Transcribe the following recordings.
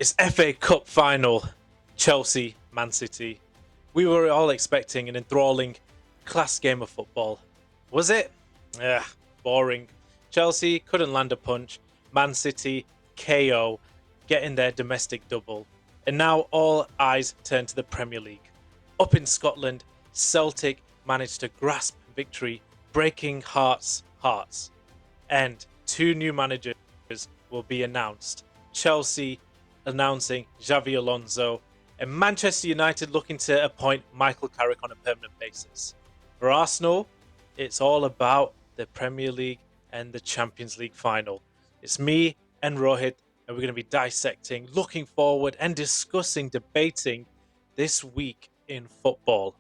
It's FA Cup final, Chelsea, Man City. We were all expecting an enthralling class game of football. Was it? Yeah, boring. Chelsea couldn't land a punch. Man City, KO, getting their domestic double. And now all eyes turn to the Premier League. Up in Scotland, Celtic managed to grasp victory, breaking hearts. And two new managers will be announced. Chelsea announcing Xabi Alonso, and Manchester United looking to appoint Michael Carrick on a permanent basis. For Arsenal, it's all about the Premier League and the Champions League final. It's me and Rohit, and we're going to be dissecting, looking forward, and discussing, debating this week in football.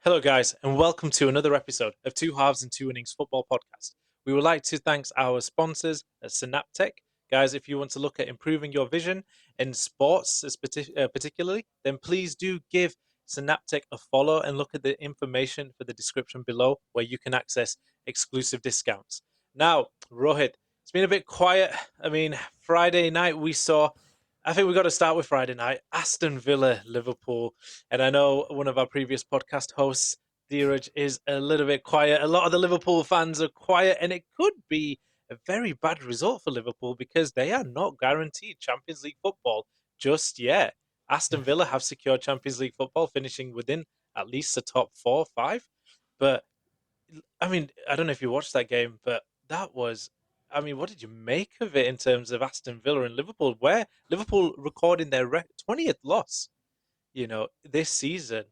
Hello, guys, and welcome to another episode of Two Halves and Two Innings Football Podcast. We would like to thank our sponsors at Synaptech. Guys, if you want to look at improving your vision in sports particularly, then please do give Synaptech a follow and look at the information for the description below where you can access exclusive discounts. Now, Rohit, it's been a bit quiet. I mean, Friday night I think we've got to start with Friday night. Aston Villa, Liverpool. And I know one of our previous podcast hosts, Dheeraj, is a little bit quiet. A lot of the Liverpool fans are quiet, and it could be a very bad result for Liverpool because they are not guaranteed Champions League football just yet. Aston Villa have secured Champions League football, finishing within at least the top 4 or 5. But, I mean, I don't know if you watched that game, but that was... I mean, what did you make of it in terms of Aston Villa and Liverpool, where Liverpool recording their 20th loss, this season?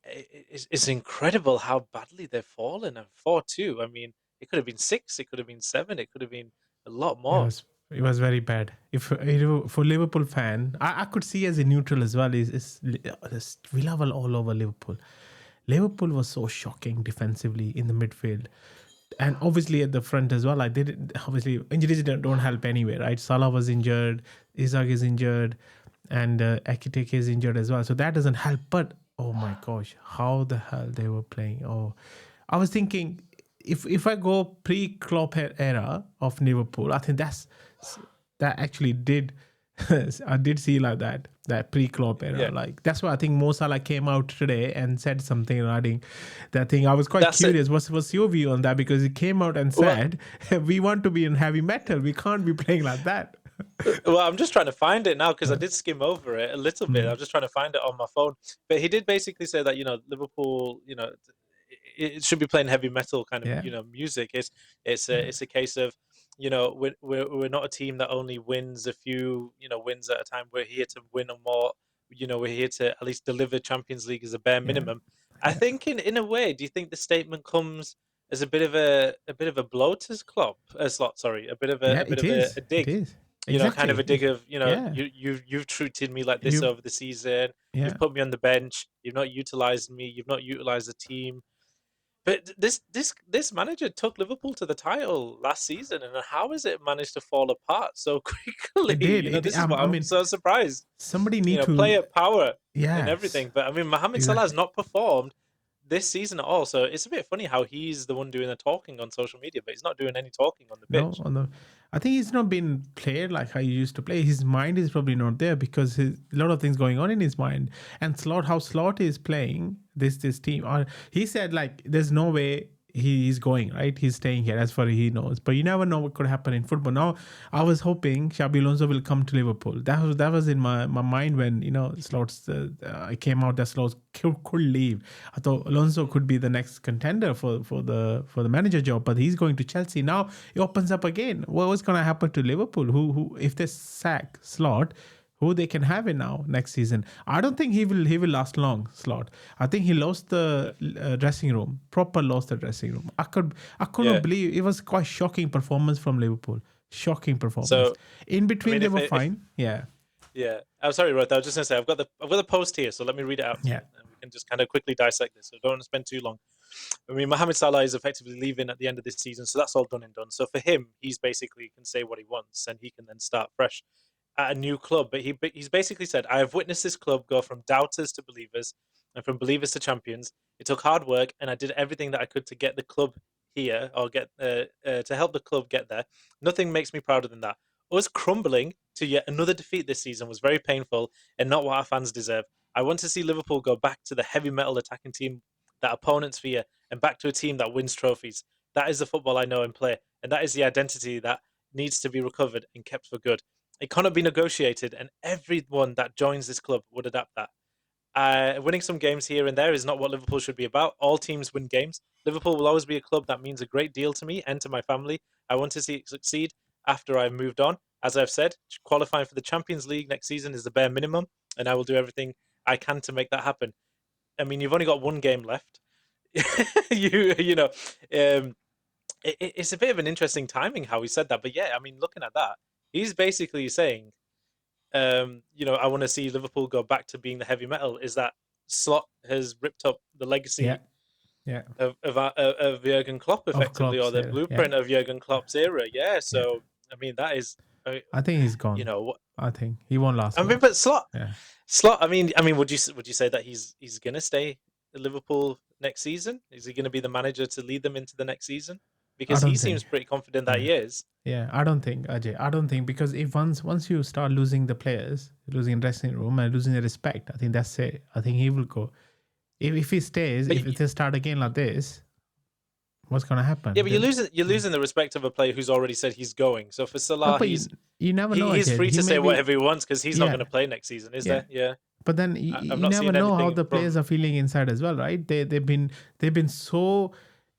It's incredible how badly they've fallen. And 4-2, I mean, it could have been 6, it could have been 7, it could have been a lot more. It was very bad. If for Liverpool fan, I could see as a neutral as well. Is Villa were all over Liverpool. Liverpool was so shocking defensively in the midfield. And obviously at the front as well, like obviously injuries don't help anyway, right? Salah was injured, Isaac is injured, and Ekitike is injured as well. So that doesn't help. But oh my gosh, how the hell they were playing! Oh, I was thinking if I go pre-Klopp era of Liverpool, I think that actually did. I did see like that pre-Klopp era. Yeah. Like that's why I think Mo Salah came out today and said something regarding that thing. I was quite curious. What's your view on that? Because he came out and said, we want to be in heavy metal. We can't be playing like that. Well, I'm just trying to find it now because I did skim over it a little bit. I'm just trying to find it on my phone. But he did basically say that, Liverpool, it should be playing heavy metal kind of, music. It's a case of, we're not a team that only wins a few, wins at a time. We're here to win a more, we're here to at least deliver Champions League as a bare minimum. I think in a way, do you think the statement comes as a bit of a blow to Klopp? Slot, sorry, a bit of a dig. It is. Exactly. Kind of a dig of, you've treated me like this over the season. Yeah. You've put me on the bench. You've not utilized me. You've not utilized the team. But this manager took Liverpool to the title last season, and how has it managed to fall apart so quickly? This is what I'm so surprised. Somebody needs to player power and everything. But I mean, Mohamed Salah has not performed this season at all. So it's a bit funny how he's the one doing the talking on social media, but he's not doing any talking on the pitch. No, I think he's not been played like how he used to play. His mind is probably not there because a lot of things going on in his mind. And how Slot is playing this team. He said like there's no way he's going, right? He's staying here as far as he knows. But you never know what could happen in football. Now, I was hoping Xabi Alonso will come to Liverpool. That was in my mind when, Slots came out that Slots could leave. I thought Alonso could be the next contender for the manager job, but he's going to Chelsea. Now it opens up again. What's going to happen to Liverpool? Who if they sack Slot, who they can have it now next season? I don't think he will last long, Slot. I think he lost the dressing room. Lost the dressing room. I couldn't believe it was quite shocking performance from Liverpool. Shocking performance. So, in between they were fine. Yeah. I'm sorry, Roth. I was just gonna say I've got the post here, so let me read it out. Yeah. And we can just kind of quickly dissect this. So don't want to spend too long. I mean, Mohamed Salah is effectively leaving at the end of this season, so that's all done and done. So for him, he's basically can say what he wants, and he can then start fresh at a new club, but he's basically said, I have witnessed this club go from doubters to believers and from believers to champions. It took hard work, and I did everything that I could to get the club here, or get to help the club get there. Nothing makes me prouder than that. Us crumbling to yet another defeat this season was very painful and not what our fans deserve. I want to see Liverpool go back to the heavy metal attacking team that opponents fear, and back to a team that wins trophies. That is the football I know and play, and that is the identity that needs to be recovered and kept for good. It cannot be negotiated, and everyone that joins this club would adapt that. Winning some games here and there is not what Liverpool should be about. All teams win games. Liverpool will always be a club that means a great deal to me and to my family. I want to see it succeed after I've moved on. As I've said, qualifying for the Champions League next season is the bare minimum, and I will do everything I can to make that happen. I mean, you've only got one game left. you know, it's a bit of an interesting timing how he said that, but yeah, I mean, looking at that, he's basically saying, I want to see Liverpool go back to being the heavy metal. Is that Slot has ripped up the legacy of Jurgen Klopp effectively, or the blueprint of Jurgen Klopp's era? Yeah, so I mean, that is. I think he's gone. I think he won't last. I mean, but Slot. I mean, would you say that he's gonna stay at Liverpool next season? Is he gonna be the manager to lead them into the next season? Because he seems pretty confident that he is. Yeah, I don't think, Ajay. I don't think, because if once you start losing the players, losing dressing room and losing the respect, I think that's it. I think he will go. If he stays, if they start again like this, what's going to happen? Yeah, but you're losing the respect of a player who's already said he's going. So for Salah, you never know. He's free to say whatever he wants because he's not going to play next season, is there? Yeah. But then you never know how the players are feeling inside as well, right? They've been so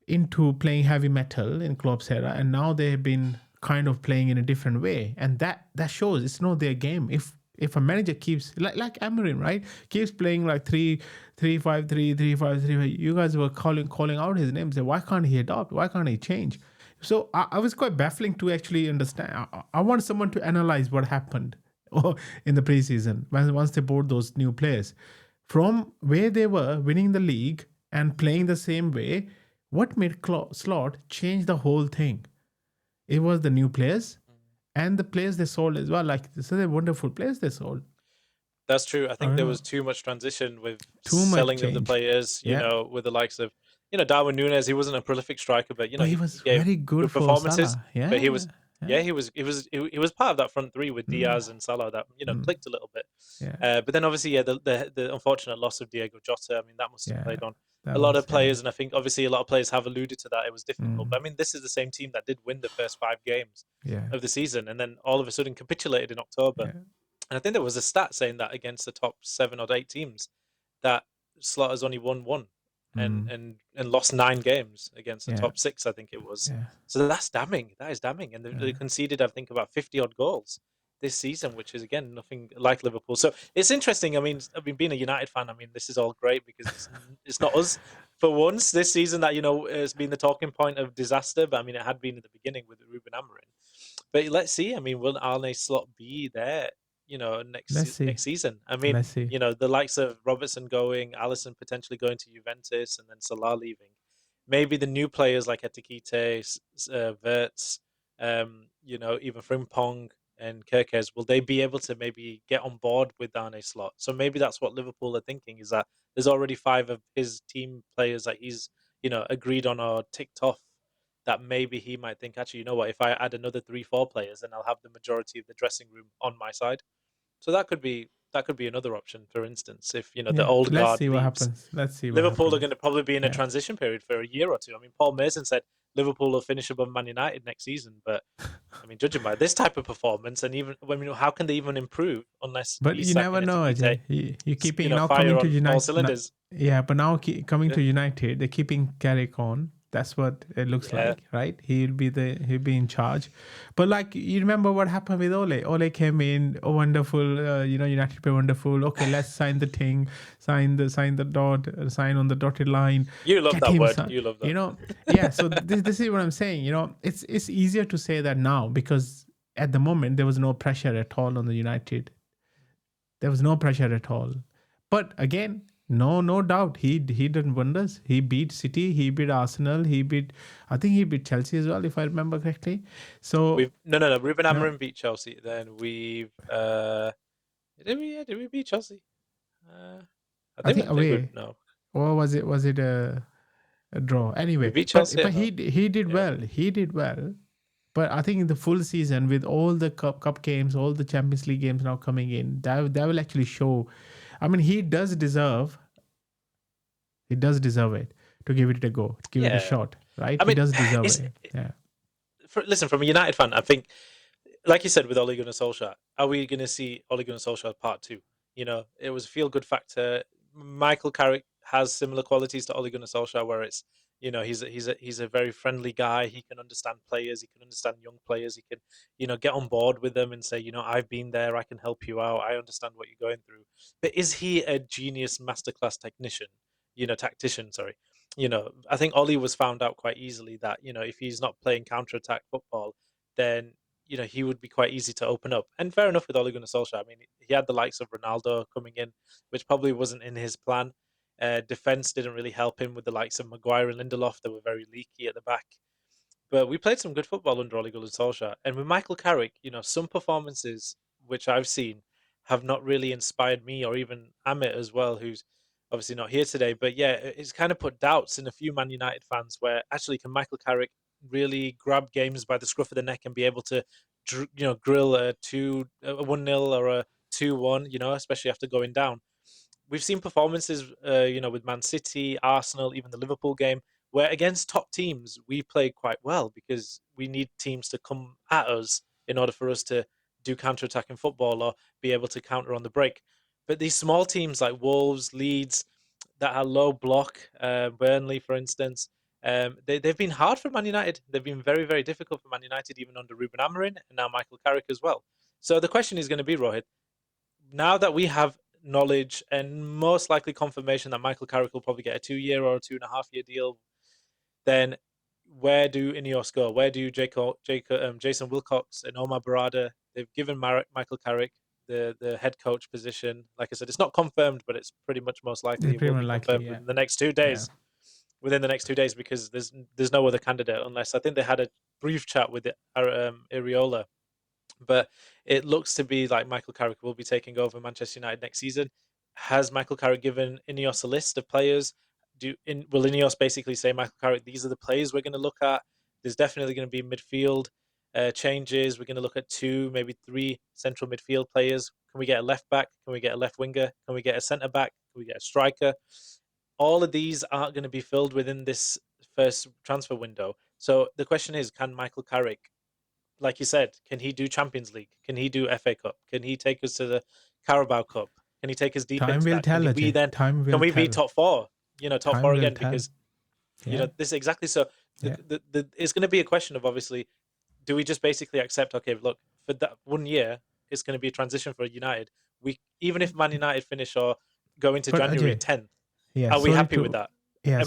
into playing heavy metal in Klopp's era, and now they've been kind of playing in a different way, and that shows it's not their game. If a manager keeps like Amorim, right, keeps playing like 3-5-3, 3-5-3, you guys were calling out his name, say why can't he adopt? Why can't he change? So I was quite baffling to actually understand. I want someone to analyze what happened in the preseason once they bought those new players from where they were winning the league and playing the same way. What made Slot change the whole thing? It was the new players and the players they sold as well. Like, so they're wonderful players they sold. That's true. I think there was too much transition with selling of the players, you know, with the likes of, Darwin Núñez. He wasn't a prolific striker, but, he was very good performances. Salah. Yeah, but he was part of that front three with Diaz and Salah that, clicked a little bit. Yeah. But then obviously, the unfortunate loss of Diego Jota, I mean, that must have played on a lot of players. And I think obviously a lot of players have alluded to that. It was difficult. But I mean, this is the same team that did win the first 5 games of the season and then all of a sudden capitulated in October. Yeah. And I think there was a stat saying that against the top 7 or 8 teams that Slot has only won 1 and lost 9 games against the top 6, I think it was. Yeah. So that's damning. That is damning. And they conceded, I think, about 50 odd goals this season, which is again nothing like Liverpool. So it's interesting. I mean, being a United fan, I mean, this is all great because it's not us for once this season that has been the talking point of disaster. But I mean, it had been at the beginning with Ruben Amorim. But let's see. I mean, will Arne Slot be there? Next season. I mean, the likes of Robertson going, Alisson potentially going to Juventus, and then Salah leaving. Maybe the new players like Etikite, Wirtz, even Frimpong and Kerkez, will they be able to maybe get on board with Arne Slot? So maybe that's what Liverpool are thinking, is that there's already 5 of his team players that he's, agreed on or ticked off, that maybe he might think, actually, you know what, if I add another 3-4 players, then I'll have the majority of the dressing room on my side. So that could be another option, for instance, if the old guard. Let's see what happens. Liverpool are going to probably be in a transition period for a year or two. I mean, Paul Mason said Liverpool will finish above Man United next season, but I mean, judging by this type of performance, and even how can they even improve unless? But you never know, Ajay. You keeping now coming to United. All cylinders. But now coming to United, they're keeping Carrick on. That's what it looks like, right? He'll be in charge. But like, you remember what happened with Ole? Ole came in, wonderful, United play wonderful. Okay, let's sign the thing, sign on the dotted line. You love that word. You love that. So this is what I'm saying. It's easier to say that now because at the moment there was no pressure at all on the United. There was no pressure at all. But again, No doubt. He done wonders. He beat City. He beat Arsenal. I think he beat Chelsea as well, if I remember correctly. So We've no. Ruben yeah, Amorim beat Chelsea. Then we've did we? Yeah, did we beat Chelsea? Uh, I I think think I think we away. no. Or was it? Was it a draw? We Anyway, beat but Chelsea. he did Yeah. well. He did well. But I think in the full season, with all the cup games, all the Champions League games now coming in, that will actually show. I mean, he does deserve it to give it a go, to give it a Yeah. shot, right? I He mean, does deserve it's it. Yeah. listen, from a United fan, I think, like you said with Ole Gunnar Solskjaer, are we going to see Ole Gunnar Solskjaer part two? You know, it was a feel good factor. Michael Carrick has similar qualities to Ole Gunnar Solskjaer, where it's, you know, he's a very friendly guy. He can understand players. He can understand young players. He can, you know, get on board with them and say, you know, I've been there. I can help you out. I understand what you're going through. But is he a genius masterclass technician? You know, tactician. Sorry. You know, I think Ollie was found out quite easily that, you know, if he's not playing counter attack football, then, you know, he would be quite easy to open up. And fair enough with Ole Gunnar Solskjaer. I mean, he had the likes of Ronaldo coming in, which probably wasn't in his plan. Defense didn't really help him with the likes of Maguire and Lindelof. They were very leaky at the back. But we played some good football under Ole Gunnar Solskjaer. And with Michael Carrick, you know, some performances which I've seen have not really inspired me, or even Amit as well, who's obviously not here today. But yeah, it's kind of put doubts in a few Man United fans where actually can Michael Carrick really grab games by the scruff of the neck and be able to, you know, grill a 1-0 or a 2-1, you know, especially after going down. We've seen performances, you know, with Man City, Arsenal, even the Liverpool game, where against top teams we played quite well because we need teams to come at us in order for us to do counter-attacking football or be able to counter on the break. But these small teams like Wolves, Leeds, that are low block, Burnley, for instance, they've been hard for Man United. They've been very, very difficult for Man United, even under Ruben Amorim and now Michael Carrick as well. So the question is going to be, Rohit, now that we have knowledge and most likely confirmation that Michael Carrick will probably get a 2 year or a 2.5 year deal, then where do Ineos go? Where do Jason Wilcox and Omar Barada? They've given Michael Carrick the head coach position. Like I said, it's not confirmed, but it's pretty much most likely It's it pretty will much be likely. confirmed Yeah. within the next 2 Yeah. days. Within the next 2 days, because there's no other candidate unless I think they had a brief chat with Iriola, but it looks to be like Michael Carrick will be taking over Manchester United next season. Has Michael Carrick given Ineos a list of players? Will Ineos basically say, Michael Carrick, these are the players we're going to look at? There's definitely going to be midfield changes. We're going to look at 2, maybe 3 central midfield players. Can we get a left back? Can we get a left winger? Can we get a centre back? Can we get a striker? All of these aren't going to be filled within this first transfer window. So the question is, can Michael Carrick, like you said, can he do Champions League? Can he do FA Cup? Can he take us to the Carabao Cup? Can he take us deep Time into will that? Can tell, we Ajay. then Time can will we be tell. top four? You know, top Time four will again, tell. because you Yeah. know this exactly. So Yeah. it's going to be a question of, obviously, do we just basically accept, okay, look, for that 1 year, it's going to be a transition for United. We, even if Man United finish or go into But January Ajay, 10th, yeah, are we sorry happy with to that?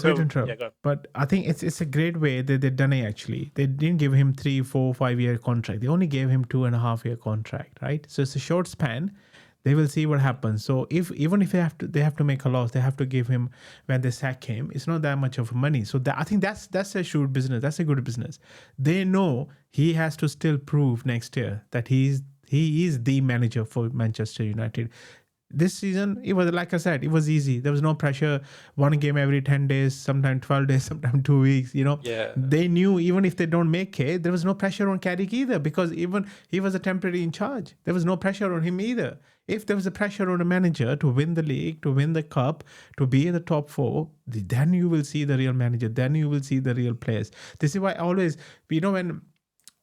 sorry to Yeah, interrupt. go on. But I think it's a great way that they've done it actually. They didn't give him 3, 4, 5 year contract. They only gave him 2.5 year contract, right? So it's a short span. They will see what Mm. happens. So if even if they have to make a loss, they have to give him when they sack him. It's not that much of money. So I think that's a shrewd business. That's a good business. They know he has to still prove next year that he is the manager for Manchester United. This season, it was like I said, it was easy. There was no pressure. One game every 10 days, sometimes 12 days, sometimes 2 weeks. Yeah, They knew even if they don't make it, there was no pressure on Carrick either, because even he was a temporary in charge. There was no pressure on him either. If there was a pressure on a manager to win the league, to win the cup, to be in the top four, then you will see the real manager. Then you will see the real players. This is why I always, when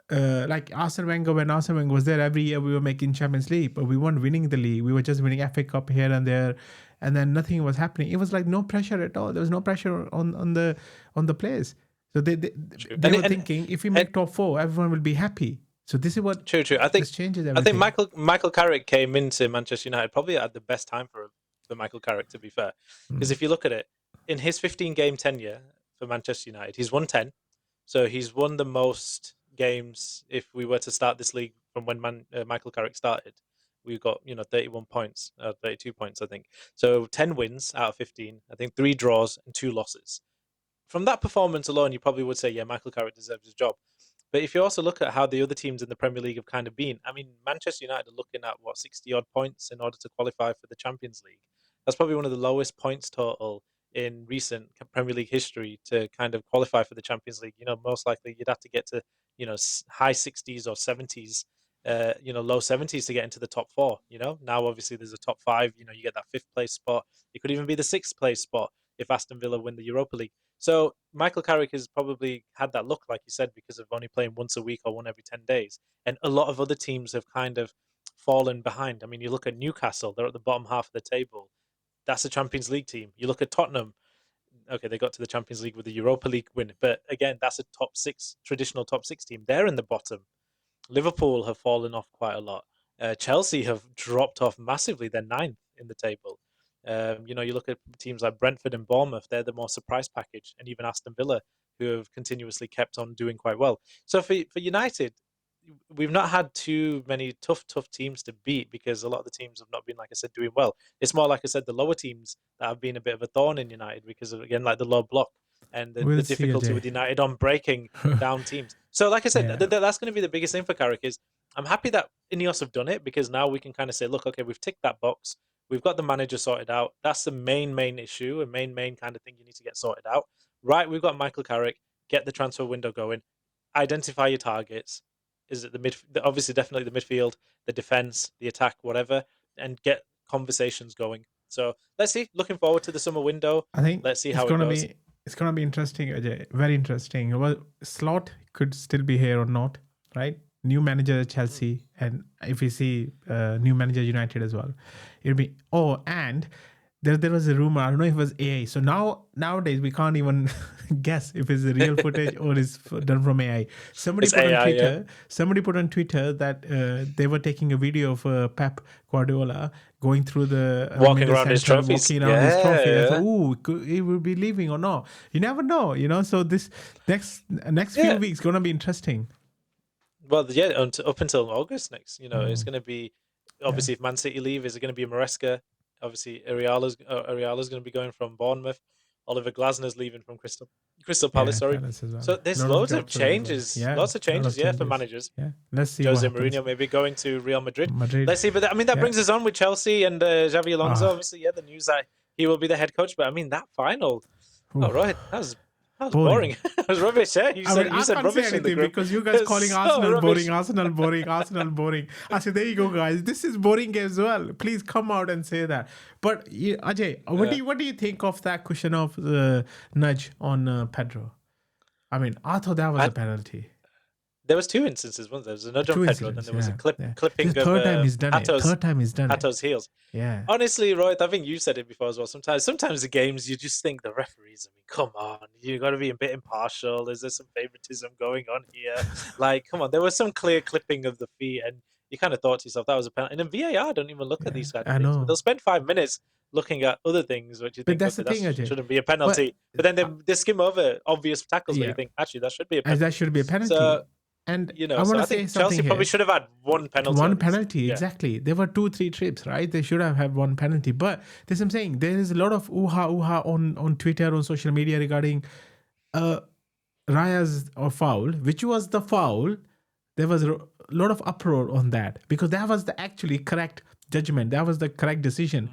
like when Arsene Wenger was there, every year we were making Champions League, but we weren't winning the league. We were just winning FA Cup here and there, and then nothing was happening. It was like no pressure at all. There was no pressure on the players. So true. they were thinking, if we And make top four, everyone will be happy. So this is what true, true. this changes I think everything. Michael Carrick came into Manchester United probably at the best time for Michael Carrick, to be fair, because Mm. if you look at it, in his 15 game tenure for Manchester United, he's won 10. So he's won the most games if we were to start this league from when Michael Carrick started. we've got 31 points, 32 points, I think. So 10 wins out of 15. I think 3 draws and 2 losses. From that performance alone, you probably would say, yeah, Michael Carrick deserves his job. But if you also look at how the other teams in the Premier League have kind of been, I mean, Manchester United are looking at 60 odd points in order to qualify for the Champions League. That's probably one of the lowest points total in recent Premier League history to kind of qualify for the Champions League. Most likely you'd have to get to high 60s or 70s, low 70s to get into the top 4. Now obviously there's a top 5. You get that 5th place spot. It could even be the 6th place spot if Aston Villa win the Europa League. So Michael Carrick has probably had that luck, like you said, because of only playing once a week or one every 10 days. And a lot of other teams have kind of fallen behind. I mean, you look at Newcastle, they're at the bottom half of the table. That's a Champions League team. You look at Tottenham. Okay, they got to the Champions League with the Europa League win. But again, that's a traditional top 6 team. They're in the bottom. Liverpool have fallen off quite a lot. Chelsea have dropped off massively. They're 9th in the table. You look at teams like Brentford and Bournemouth, they're the more surprise package, and even Aston Villa, who have continuously kept on doing quite well. So for United, we've not had too many tough teams to beat because a lot of the teams have not been, like I said, doing well. It's more, like I said, the lower teams that have been a bit of a thorn in United because of, again, like the low block and the difficulty with United on breaking down teams. So, like I said, that's going to be the biggest thing for Carrick. Is I'm happy that Ineos have done it because now we can kind of say, look, okay, we've ticked that box. We've got the manager sorted out. That's the main issue, a main kind of thing you need to get sorted out. Right, we've got Michael Carrick. Get the transfer window going. Identify your targets. Is it obviously definitely the midfield, the defense, the attack, whatever, and get conversations going. So let's see. Looking forward to the summer window. I think let's see how it goes. It's gonna be interesting, Ajay. Very interesting. Well, Slot could still be here or not, right? New manager at Chelsea, and if we see new manager United as well, it'll be. Oh, and there was a rumor. I don't know if it was AI. So nowadays we can't even guess if it's the real footage or it's done from AI. Somebody put on Twitter that they were taking a video of Pep Guardiola going through the walking around his trophies. Walking around his trophy. I thought, ooh, he will be leaving or not. You never know, So this next few weeks gonna be interesting. Well, yeah, up until August next. It's going to be obviously if Man City leave, is it going to be Maresca? Obviously, Ariala's going to be going from Bournemouth. Oliver Glasner's leaving from Crystal Palace. Sorry. Palace well. So there's loads of changes. Lots of changes. For managers. Yeah. Let's see. Jose Mourinho maybe going to Real Madrid. Let's see. But that brings us on with Chelsea and Xabi Alonso. Obviously, the news that he will be the head coach. But I mean that final. Ooh. Oh right, that was boring. That was rubbish. Yeah, you said rubbish in the group because you guys calling Arsenal boring, Arsenal boring. I said, there you go, guys. This is boring as well. Please come out and say that. But Ajay, what do you think of that question of the nudge on Pedro? I mean, I thought that was a penalty. There was 2 instances, wasn't there? There was a nudge on Pedro, then there was a clipping of third time he's done it. Hato's heels. Yeah. Honestly, Roy, I think you said it before as well. Sometimes the games, you just think the referees, I mean, come on. You got to be a bit impartial. Is there some favoritism going on here? Like, come on. There was some clear clipping of the feet, and you kind of thought to yourself, that was a penalty. And then VAR don't even look at these kind of things. But they'll spend 5 minutes looking at other things, which you think, that's the thing, Ajay. Shouldn't be a penalty. But then they skim over obvious tackles where you think, actually, that should be a penalty. That should be a penalty. So, and I want to say something Chelsea here. Probably should have had one penalty. One penalty, exactly. There were 2-3 trips, right? They should have had one penalty. But this I'm saying, there is a lot of ooha on Twitter, on social media regarding Raya's foul, which was the foul. There was a lot of uproar on that because that was the actually correct judgment. That was the correct decision.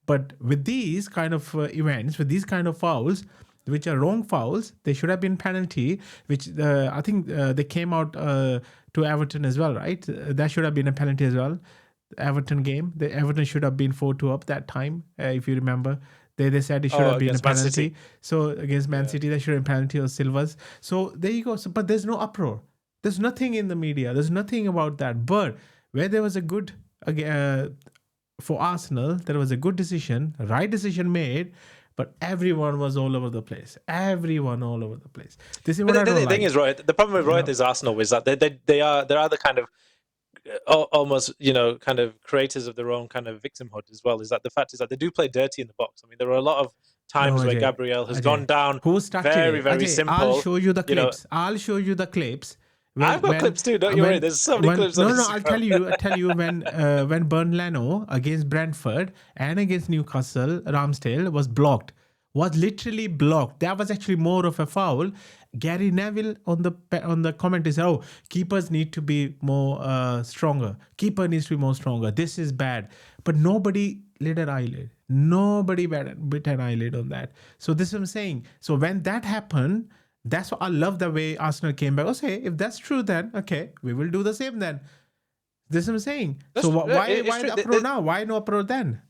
But with these kind of events, with these kind of fouls, which are wrong fouls, they should have been penalty, which I think they came out to Everton as well, right? That should have been a penalty as well. The Everton game, the Everton should have been 4-2 up that time, if you remember. They said it should have been a penalty. So against Man City, they should have been penalty or Silva's. So there you go. So, but there's no uproar. There's nothing in the media. There's nothing about that. But where there was a good, for Arsenal, there was a good decision, right decision made, but everyone was all over the place. This is what the thing is, right? The problem with Roy is Arsenal is that they are the kind of almost kind of creators of their own kind of victimhood as well. Is that the fact is that they do play dirty in the box. I mean, there are a lot of times where Gabriel has gone down very simple. I'll show you the clips. I've got clips too. Don't you worry. There's so many clips on Instagram. I'll tell you when Burnley against Brentford and against Newcastle, Ramsdale was literally blocked. That was actually more of a foul. Gary Neville on the comment is, oh, keepers need to be more stronger. Keeper needs to be more stronger. This is bad. But nobody lit an eyelid. Nobody bit an eyelid on that. So this is what I'm saying. So when that happened, that's what I love the way Arsenal came back. Okay, if that's true, then okay, we will do the same then. This is what I'm saying. So why the uproar now? Why no uproar then?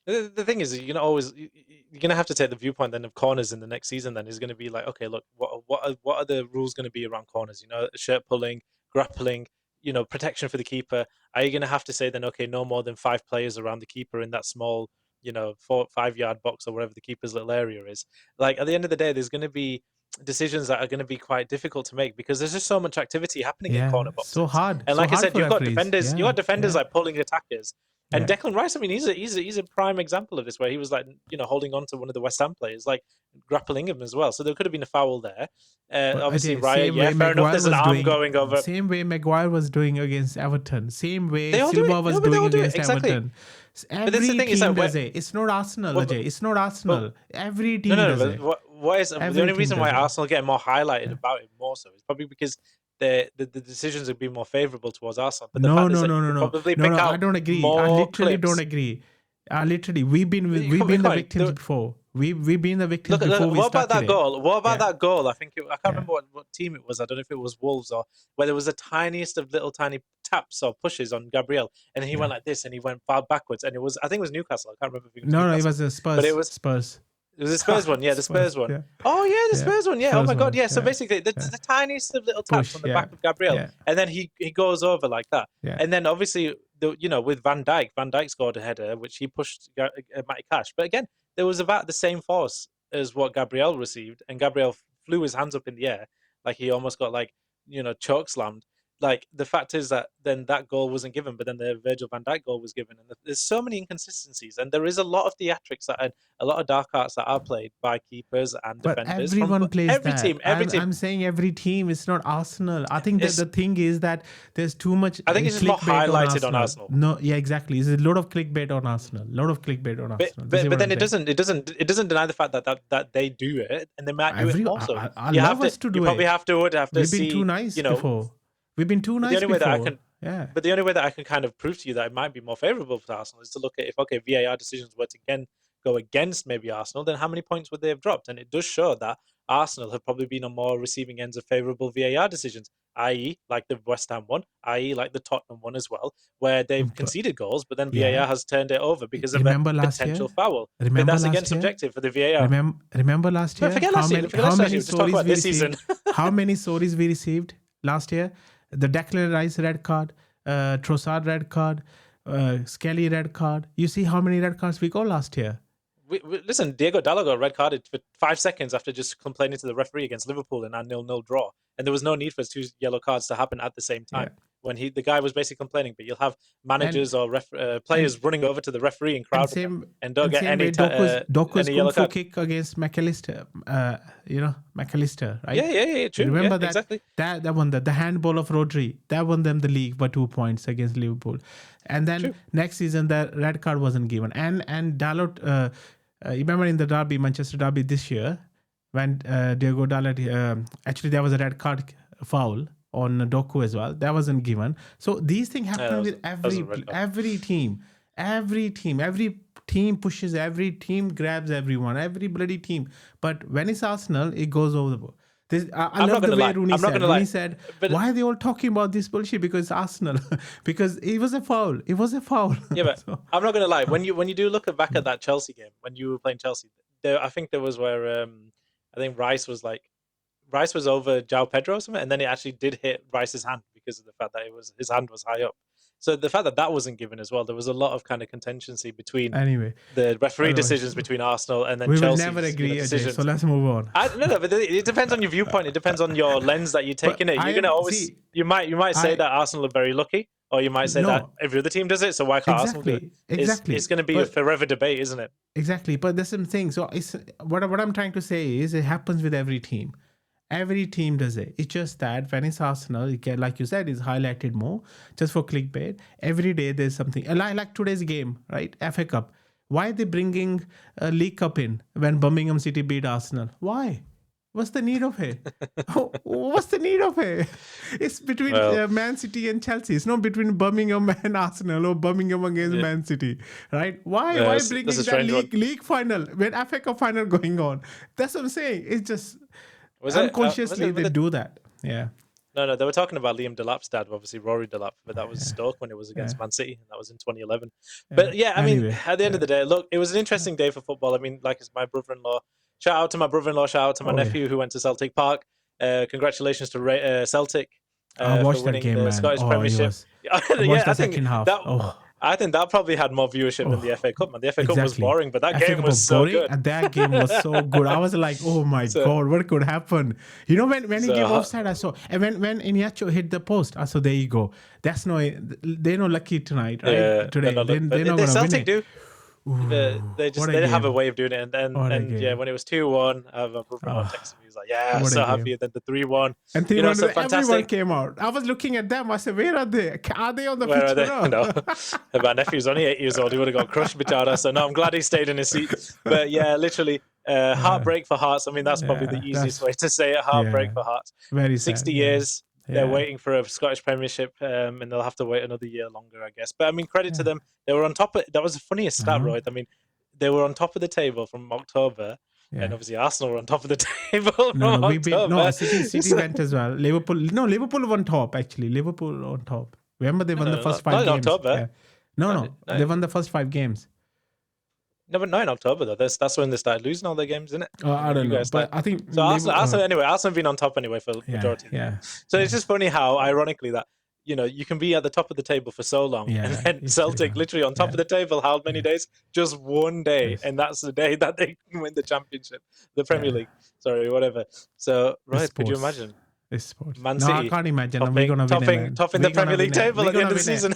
The thing is, you're going to have to take the viewpoint then of corners in the next season. Then is going to be like, okay, look, what are the rules going to be around corners? Shirt pulling, grappling, protection for the keeper. Are you going to have to say then, okay, no more than 5 players around the keeper in that small, 4-5 yard box or whatever the keeper's little area is? Like at the end of the day, there's going to be decisions that are going to be quite difficult to make because there's just so much activity happening in corner boxes. So hard. And like I said, you've got defenders. You got defenders like pulling attackers. And Declan Rice, I mean, he's a prime example of this, where he was like, holding on to one of the West Ham players, like grappling him as well. So there could have been a foul there. Obviously, Raya, fair enough. There's an arm going over. Same way Maguire was doing against Everton. Same way Silva was doing against Everton. Every team does it. It's not Arsenal, Ajay. It's not Arsenal. Every team does it. What is the only reason why Arsenal get more highlighted about it more so is probably because the decisions would be more favourable towards Arsenal. But no. I don't agree. I literally don't agree. We've been the victims before. We've been the victims before. What about that goal? What about that goal? I can't remember what team it was. I don't know if it was Wolves or where there was the tiniest of little tiny taps or pushes on Gabriel, and he went like this, and he went far backwards, and I think it was Newcastle. I can't remember if it was Newcastle. It was the Spurs. But it was Spurs. It was the Spurs one, the Spurs one. Yeah. Oh yeah, the Spurs one, yeah. Spurs Oh my God, yeah. one. So basically, the tiniest of little taps on the back of Gabriel, and then he goes over like that, and then obviously, with Van Dijk scored a header which he pushed Matty Cash, but again, there was about the same force as what Gabriel received, and Gabriel flew his hands up in the air like he almost got choke slammed. Like the fact is that then that goal wasn't given, but then the Virgil van Dijk goal was given, and there's so many inconsistencies, and there is a lot of theatrics a lot of dark arts that are played by keepers and defenders. But everyone plays every that. team. I'm saying every team. It's not Arsenal. I think that the thing is that there's too much. I think it's just more highlighted on Arsenal. No, yeah, exactly. There's a lot of clickbait on Arsenal. But then it doesn't deny the fact that they do it, and they might do it also. I love us to do you it. Probably have to We've see. been too nice before. We've been too nice before. But the only way that I can kind of prove to you that it might be more favourable for Arsenal is to look at if VAR decisions were to again go against maybe Arsenal, then how many points would they have dropped? And it does show that Arsenal have probably been on more receiving ends of favourable VAR decisions, i.e. like the West Ham one, i.e. like the Tottenham one as well, where they've conceded goals, but then VAR has turned it over because of a potential foul. But that's again subjective for the VAR. Remember last year? Forget last year. Just talk about this season. How many stories we received last year? The Declan Rice red card, Trossard red card, Skelly red card. You see how many red cards we got last year? Listen, Diego Dallo got red carded for 5 seconds after just complaining to the referee against Liverpool in our 0-0 draw. And there was no need for 2 yellow cards to happen at the same time. When the guy was basically complaining, but you'll have managers or players running over to the referee and crowd and don't get any yellow card. Kick against McAllister, McAllister, right? Yeah, true. Remember that? Exactly. That one, the handball of Rodri, that won them the league by 2 points against Liverpool. And then next season, the red card wasn't given. And Dalot, you remember in the derby, Manchester derby this year, when Diego Dalot, actually there was a red card foul on Doku as well. That wasn't given. So these things happen with every team. Every team pushes, every team grabs everyone, every bloody team. But when it's Arsenal, it goes over the board. I love the way Rooney said. Rooney said, why are they all talking about this bullshit? Because it's Arsenal. Because it was a foul. It was a foul. Yeah, but I'm not going to lie. When you do look back at that Chelsea game, when you were playing Chelsea, I think there was where I think Rice was over João Pedro or something, and then it actually did hit Rice's hand because of the fact that his hand was high up. So the fact that wasn't given as well, there was a lot of kind of contention between the referee decisions between Arsenal and then Chelsea. We will never agree, Ajay, so let's move on. No, but it depends on your viewpoint. It depends on your lens that you take in it. You're gonna always you might say that Arsenal are very lucky, or you might say that every other team does it. So why can't Arsenal do it? Exactly. It's going to be a forever debate, isn't it? Exactly, but that's the thing. So what I'm trying to say is it happens with every team. Every team does it. It's just that when it's Arsenal, it get, like you said, it's highlighted more just for clickbait. Every day there's something. Like today's game, right? FA Cup. Why are they bringing a League Cup in when Birmingham City beat Arsenal? Why? What's the need of it? What's the need of it? It's between Man City and Chelsea. It's not between Birmingham and Arsenal or Birmingham against Man City, right? Why bringing that league final when FA Cup final going on? That's what I'm saying. It's just unconsciously they do that. Yeah. No, they were talking about Liam Delap's dad, obviously Rory Delap, but that was Stoke when it was against Man City, and that was in 2011. But yeah, I mean, at the end of the day, look, it was an interesting day for football. I mean, like it's my brother-in-law. Shout out to my brother-in-law. Shout out to my nephew who went to Celtic Park. Congratulations to Celtic I watched for winning that game, the man. Scottish Premiership. I watched the second half. I think that probably had more viewership than the FA Cup, man. The FA Cup was boring, but that game was so good. And that game was so good. I was like, oh my God, what could happen? You know, when he gave offside, I saw. And when Iñárritu hit the post, I saw, there you go. That's they're not lucky tonight, right? Yeah, today. They're not going to win Celtic it. do. They have a way of doing it, and when it was 2-1, my brother-in-law texted me. He's like, "Yeah, I'm so happy." And then the 3-1, and 3-1, everyone came out. I was looking at them. I said, "Where are they? Are they on the pitch?" No, my nephew's only 8 years old. He would have got crushed, bichara. So no, I'm glad he stayed in his seat. But yeah, literally, heartbreak for Hearts. I mean, that's probably the easiest way to say it. Heartbreak for Hearts. Very 60 years. They're waiting for a Scottish Premiership, and they'll have to wait another year longer, I guess. But I mean, credit to them. They were on top of. That was the funniest stat, Roy. I mean, they were on top of the table from October, and obviously Arsenal were on top of the table from October. City went as well. Liverpool were on top, actually. Liverpool on top. Remember, they won the first 5 games. October. No, they won the first 5 games. No, but not in October, though. That's when they started losing all their games, isn't it? I don't know. But I think... So Arsenal have been on top anyway for the majority. Yeah. So it's just funny how, ironically, that you can be at the top of the table for so long, and then Celtic literally on top of the table, how many days? Just one day, and that's the day that they win the Championship, the Premier League. Sorry, whatever. So, right, could you imagine? Man City, I can't imagine. We're going to win it. Topping the Premier League table at the end of the season.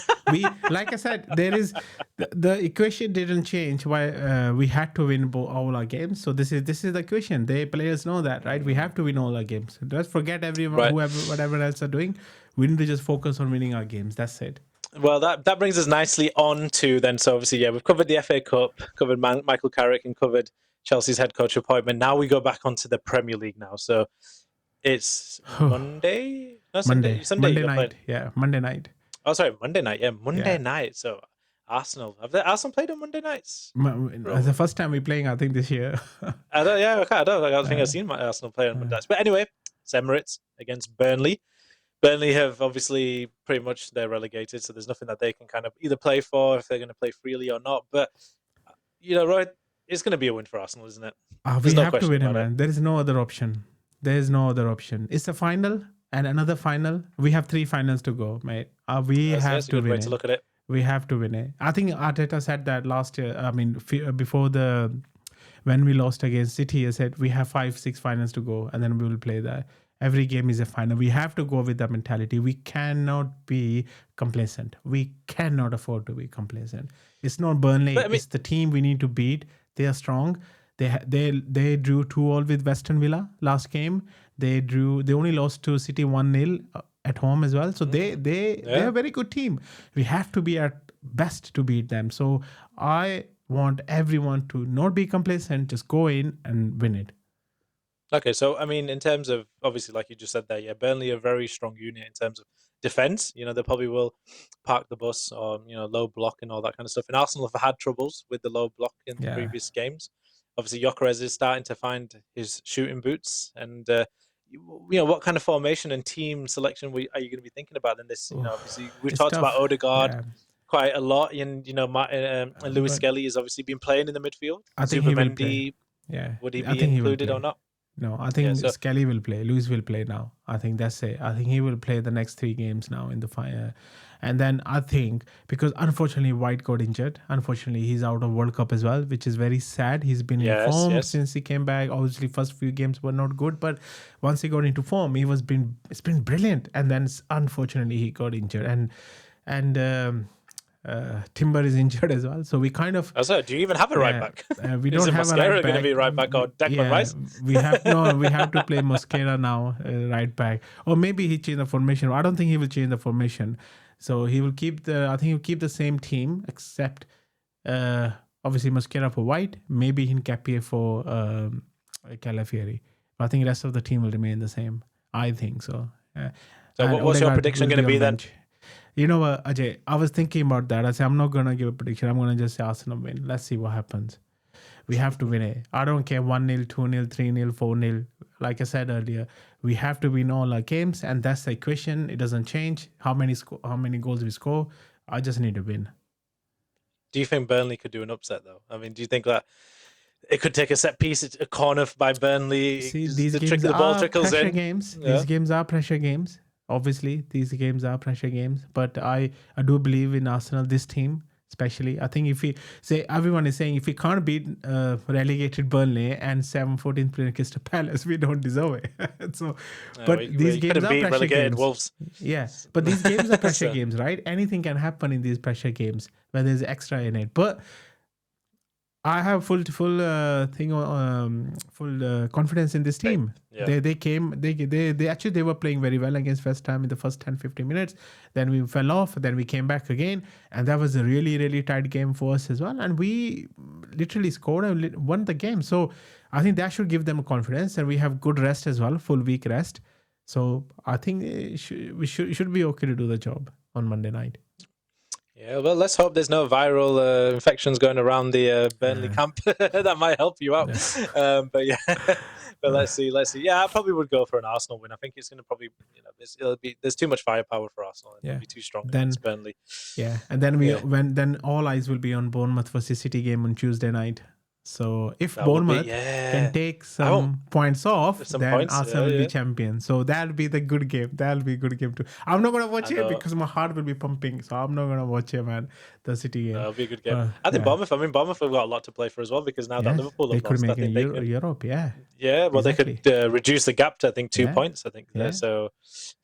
Like I said, there is the equation didn't change. Why we had to win all our games. So this is the equation. The players know that, right? We have to win all our games. Let's forget everyone, whatever else are doing. We need to just focus on winning our games. That's it. Well, that brings us nicely on to then. So obviously, we've covered the FA Cup, covered Michael Carrick, and covered Chelsea's head coach appointment. Now we go back onto the Premier League now. So it's Monday? No, Sunday night. Yeah, Monday night. Oh, sorry, Monday night. Yeah, Monday night. So Arsenal. Have Arsenal played on Monday nights? It's the first time we're playing, I think, this year. I don't think I've seen my Arsenal play on Monday nights. But anyway, it's Emirates against Burnley. Burnley have obviously pretty much they're relegated, so there's nothing that they can kind of either play for if they're going to play freely or not. But Roy, it's going to be a win for Arsenal, isn't it? We have to win it, man. There is no other option. It's a final and another final. We have 3 finals to go, mate. We have to win it. To look at it. We have to win it. I think Arteta said that last year. I mean, before when we lost against City, he said we have 5-6 finals to go, and then we will play that. Every game is a final. We have to go with that mentality. We cannot be complacent. We cannot afford to be complacent. It's not Burnley. It's the team we need to beat. They are strong. They drew 2-2 with Aston Villa last game. They only lost to City 1-0 at home as well. So they're a very good team. We have to be at best to beat them. So I want everyone to not be complacent. Just go in and win it. Okay, so I mean, in terms of obviously, like you just said there, Burnley are a very strong unit in terms of defense. They probably will park the bus or low block and all that kind of stuff. And Arsenal have had troubles with the low block in the previous games. Obviously, Gyökeres is starting to find his shooting boots. And what kind of formation and team selection are you going to be thinking about in this? Obviously, we've talked about Odegaard quite a lot, and Lewis Skelly has obviously been playing in the midfield. I think he will play. Would he be included or not? No, I think Skelly will play. Lewis will play now. I think that's it. I think he will play the next 3 games now in the final. And then I think, because unfortunately White got injured. Unfortunately, he's out of World Cup as well, which is very sad. He's been in form since he came back. Obviously, first few games were not good, but once he got into form, it's been brilliant. And then unfortunately, he got injured. And Timber is injured as well, so we kind of Do you even have a right back? we Is don't it have a Mascara right back. going to be right back or Declan Rice? We have to play Mosquera now, right back, or maybe he change the formation. I don't think he will change the formation, so he will keep he'll keep the same team except obviously Mosquera for White, maybe Hincapié for Calafieri. But I think the rest of the team will remain the same. I think so. So what was your prediction going to be then? You know what, Ajay, I was thinking about that. I said, I'm not going to give a prediction. I'm going to just say Arsenal win. Let's see what happens. We have to win it. I don't care 1-0, 2-0, 3-0, 4-0. Like I said earlier, we have to win all our games, and that's the equation. It doesn't change how many goals we score. I just need to win. Do you think Burnley could do an upset, though? I mean, do you think that it could take a set piece, a corner by Burnley? See, these games are pressure games. Yeah. These games are pressure games. Obviously, these games are pressure games. But I do believe in Arsenal, this team especially. I think if we say, everyone is saying, if we can't beat relegated Burnley and 14th place Crystal Palace, we don't deserve it. So, but these games are pressure games. Wolves. Yeah, but these games are pressure games, right? Anything can happen in these pressure games where there's extra in it. But I have full confidence in this team. Yeah. They were playing very well against West Ham in the first 10-15 minutes. Then we fell off. Then we came back again, and that was a really, really tight game for us as well. And we literally scored and won the game. So I think that should give them confidence. And we have good rest as well, full week rest. So I think we should be okay to do the job on Monday night. Yeah, well, let's hope there's no viral infections going around the Burnley camp. That might help you out. Yeah. But let's see. Yeah, I probably would go for an Arsenal win. I think it's going to probably, there's too much firepower for Arsenal. It'll be too strong against Burnley. Yeah, and then then all eyes will be on Bournemouth versus City game on Tuesday night. So if Bournemouth can take some points off, then Arsenal will be champion. So that'll be the good game. That'll be a good game too. I'm not gonna watch it because my heart will be pumping. So I'm not gonna watch it, man. The City game. That'll be a good game. I think Bournemouth. I mean, Bournemouth have got a lot to play for as well because now that Liverpool have lost, I think they could Europe. Yeah. Yeah. Well, exactly. They could reduce the gap to 2 points. I think. Yeah. So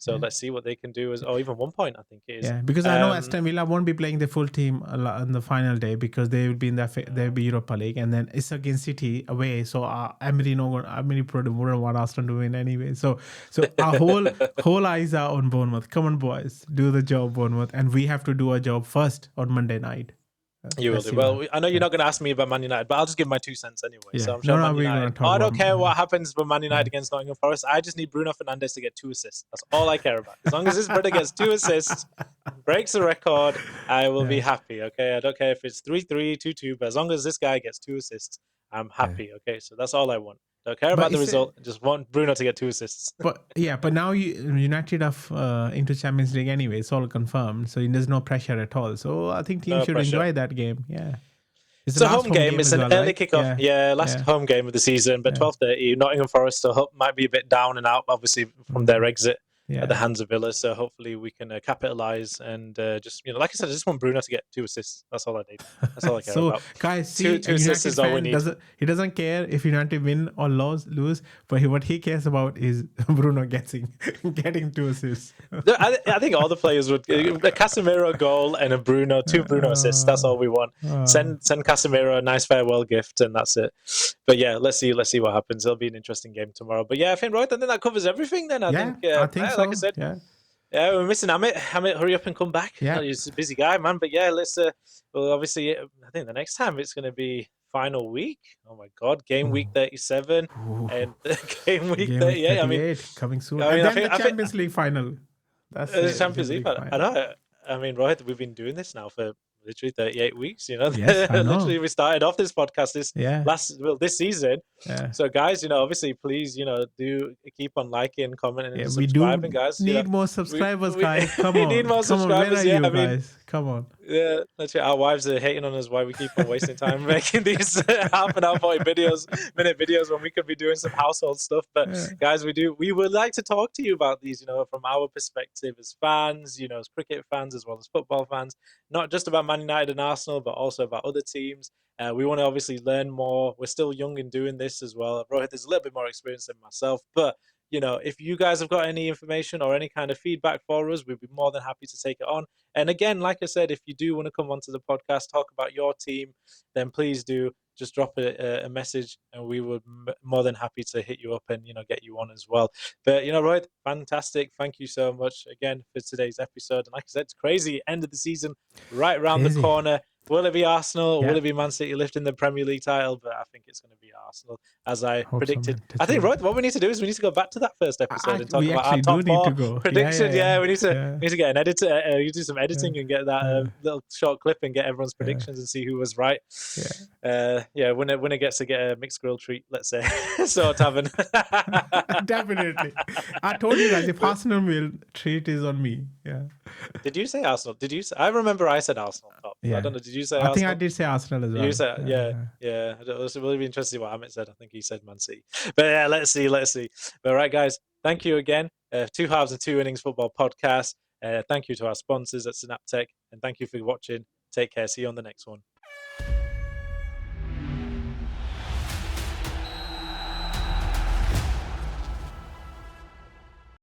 let's see what they can do or even 1 point. I think it is. Yeah, because I know Aston Villa won't be playing the full team on the final day because they will be in they'll be Europa League, and then it's against City away. So Emery wouldn't want Arsenal to win anyway. So our whole eyes are on Bournemouth. Come on, boys, do the job, Bournemouth, and we have to do our job first on Monday night. You will do. Well, I know you're not going to ask me about Man United, but I'll just give my 2 cents anyway. Yeah. So I'm sure Man United. I don't care what happens with Man United against Nottingham Forest. I just need Bruno Fernandes to get 2 assists. That's all I care about. As long as his brother gets 2 assists, breaks the record, I will be happy. Okay, I don't care if it's 3-3, 2-2, but as long as this guy gets 2 assists, I'm happy. Okay, so that's all I want. Don't care about the result. Just want Bruno to get 2 assists. But now United are into Champions League anyway. It's all confirmed. So there's no pressure at all. So I think teams should enjoy that game. Yeah. It's a home game. It's an early kickoff. Yeah, last home game of the season. But 12:30, Nottingham Forest might be a bit down and out, obviously, from their exit at the hands of Villa. So hopefully we can capitalise and just, like I said, I just want Bruno to get 2 assists. That's all I need. That's all I care about. So, guys, see, two assists is all we need. He doesn't care if United win or lose, but what he cares about is Bruno getting 2 assists. I think all the players would. A Casemiro goal and a two Bruno assists. That's all we want. Send Casemiro a nice farewell gift, and that's it. But yeah, let's see what happens. It'll be an interesting game tomorrow. But yeah, I think that covers everything. Then I think so. Like I said, we're missing Amit. Amit, hurry up and come back. Yeah, he's a busy guy, man. But yeah, let's. Well, obviously, I think the next time it's going to be final week. Oh my God, game week 37 and game week 38. I mean, coming soon. And then the Champions League final. That's the Champions League final. I know. I mean, Rohit, we've been doing this now for literally 38 weeks. Yes, I know. Literally, we started off this podcast this season. Yeah. So, guys, obviously, please, do keep on liking, commenting, and subscribing, guys. Need more subscribers, guys. Come on. We need more subscribers. Where are you guys? Come on. Yeah, that's it. Our wives are hating on us why we keep on wasting time making these half an hour, 40 minute videos when we could be doing some household stuff. But guys, we would like to talk to you about these, from our perspective as fans, as cricket fans as well as football fans, not just about Man United and Arsenal, but also about other teams. We want to obviously learn more. We're still young in doing this as well. Rohit is a little bit more experienced than myself, but if you guys have got any information or any kind of feedback for us, we'd be more than happy to take it on. And again, like I said, if you do want to come onto the podcast, talk about your team, then please do just drop a message, and we would more than happy to hit you up and get you on as well. But Roy, fantastic. Thank you so much again for today's episode. And like I said, it's crazy. End of the season, right around the corner. Will it be Arsenal? Yeah. Will it be Man City lifting the Premier League title? But I think it's going to be Arsenal, as I predicted. So, I think, Roy, what we need to do is we need to go back to that first episode and talk about our top four predictions. We need to get an editor. You do some editing and get that little short clip and get everyone's predictions and see who was right. Winner gets to get a mixed grill treat, let's say. So tavern. Definitely. I told you guys, if Arsenal will, treat is on me. Yeah. Did you say Arsenal? Did you say? I remember I said Arsenal. I don't know. Did you say Arsenal? I think I did say Arsenal as well. You said, yeah. It will be interesting to see what Amit said. I think he said Man City. But yeah, let's see. But right, guys, thank you again. 2 halves and 2 innings football podcast. Thank you to our sponsors at Synaptech, and thank you for watching. Take care. See you on the next one.